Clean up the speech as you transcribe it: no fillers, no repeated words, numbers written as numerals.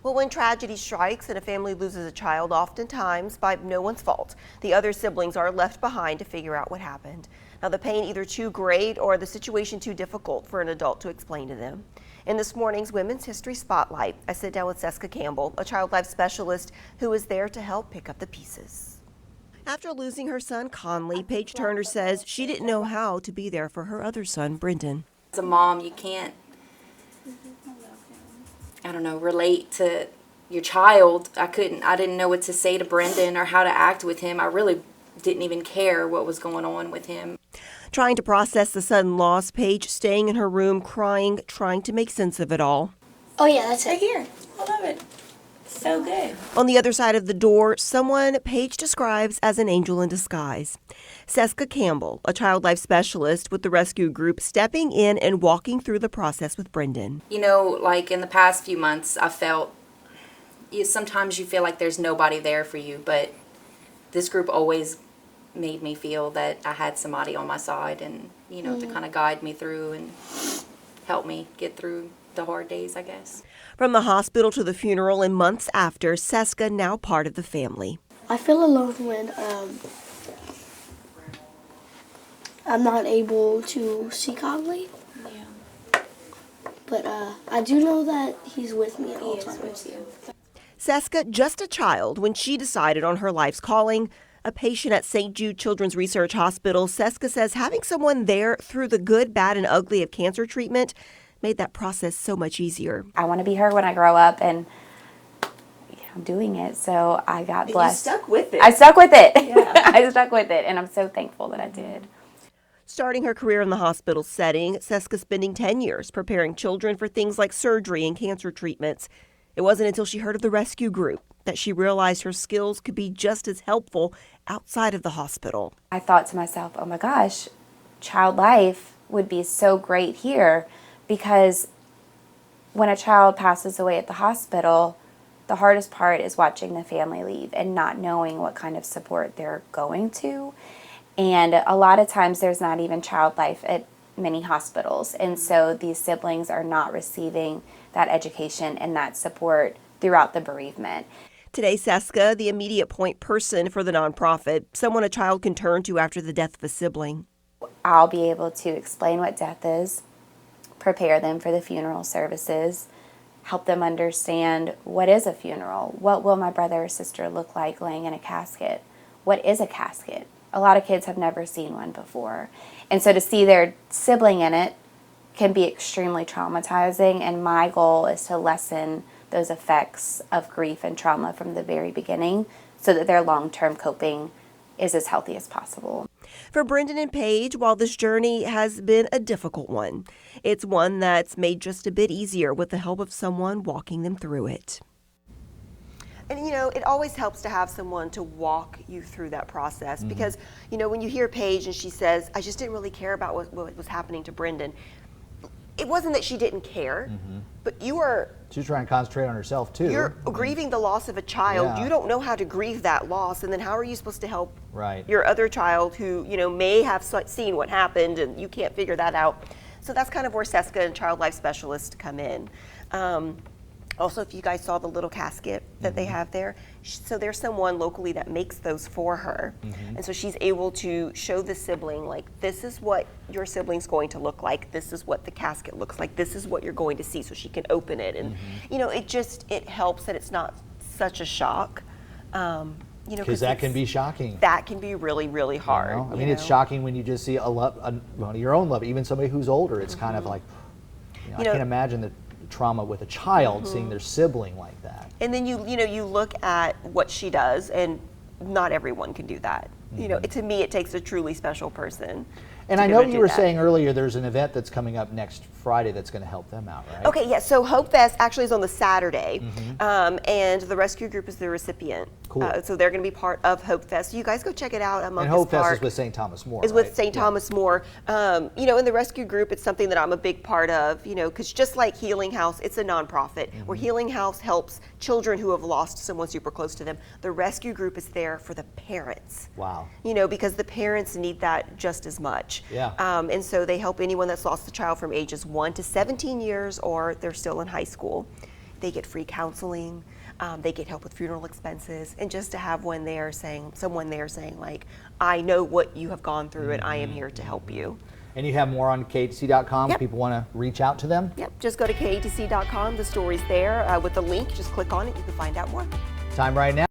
Well, when tragedy strikes and a family loses a child, oftentimes by no one's fault, the other siblings are left behind to figure out what happened. Now, the pain either too great or the situation too difficult for an adult to explain to them. In this morning's Women's History Spotlight, I sit down with Cesca Campbell, a child life specialist who is there to help pick up the pieces. After losing her son, Conley, Paige Turner says she didn't know how to be there for her other son, Brendan. As a mom, you can't, relate to your child. I didn't know what to say to Brendan or how to act with him. I really didn't even care what was going on with him. Trying to process the sudden loss, Paige staying in her room, crying, trying to make sense of it all. Oh yeah, that's it. Right here. I love it. So good. On the other side of the door, someone Paige describes as an angel in disguise. Cesca Campbell, a child life specialist with the rescue group, stepping in and walking through the process with Brendan. You know, like in the past few months, I felt, sometimes you feel like there's nobody there for you, but this group always made me feel that I had somebody on my side and, to kind of guide me through and help me get through the hard days, I guess. From the hospital to the funeral and months after, Cesca now part of the family. I feel alone when I'm not able to see Conley. Yeah. But I do know that he's with me at all times. With you. Cesca, just a child when she decided on her life's calling. A patient at St. Jude Children's Research Hospital, Cesca says having someone there through the good, bad, and ugly of cancer treatment made that process so much easier. I want to be her when I grow up, and I'm doing it, so I got blessed. You stuck with it. I stuck with it. Yeah. I stuck with it, and I'm so thankful that I did. Starting her career in the hospital setting, Cesca spending 10 years preparing children for things like surgery and cancer treatments. It wasn't until she heard of the rescue group that she realized her skills could be just as helpful outside of the hospital. I thought to myself, oh my gosh, child life would be so great here, because when a child passes away at the hospital, the hardest part is watching the family leave and not knowing what kind of support they're going to. And a lot of times there's not even child life at many hospitals. And so these siblings are not receiving that education and that support throughout the bereavement. Today, Cesca, the immediate point person for the nonprofit, someone a child can turn to after the death of a sibling. I'll be able to explain what death is, prepare them for the funeral services, help them understand what is a funeral, what will my brother or sister look like laying in a casket, what is a casket. A lot of kids have never seen one before. And so to see their sibling in it can be extremely traumatizing, and my goal is to lessen those effects of grief and trauma from the very beginning so that their long-term coping is as healthy as possible. For Brendan and Paige, while this journey has been a difficult one, it's one that's made just a bit easier with the help of someone walking them through it. And, it always helps to have someone to walk you through that process because, when you hear Paige and she says, I just didn't really care about what was happening to Brendan, it wasn't that she didn't care, but she was trying to concentrate on herself, too. You're grieving the loss of a child. Yeah. You don't know how to grieve that loss, and then how are you supposed to help Right. your other child who, may have seen what happened and you can't figure that out. So that's kind of where Cesca and Child Life Specialists come in. Also, if you guys saw the little casket that they have there, so there's someone locally that makes those for her. And so she's able to show the sibling, like, this is what your sibling's going to look like. This is what the casket looks like. This is what you're going to see, so she can open it. And, it helps that it's not such a shock. Because that can be shocking. That can be really, really hard. I mean, it's shocking when you just see your own love, even somebody who's older. It's kind of like, I can't imagine the trauma with a child seeing their sibling like that. And then you look at what she does, and not everyone can do that. To me, it takes a truly special person. And I know you were saying earlier there's an event that's coming up next Friday that's going to help them out, right? Okay, yeah. So Hope Fest actually is on the Saturday, and the rescue group is the recipient. Cool. So they're going to be part of Hope Fest. So you guys go check it out at Monk And Hope Park. Fest is with St. Thomas More. Is with St. Thomas More. In the rescue group, it's something that I'm a big part of. Because just like Healing House, it's a nonprofit where Healing House helps children who have lost someone super close to them. The rescue group is there for the parents. Wow. Because the parents need that just as much. Yeah. And so they help anyone that's lost a child from ages 1 to 17 years, or they're still in high school. they get free counseling, they get help with funeral expenses, and just to have someone there saying like, I know what you have gone through and I am here to help you. And you have more on KATC.com if Yep. people want to reach out to them? Yep, just go to katc.com, the story's there with the link, just click on it, you can find out more. Time right now.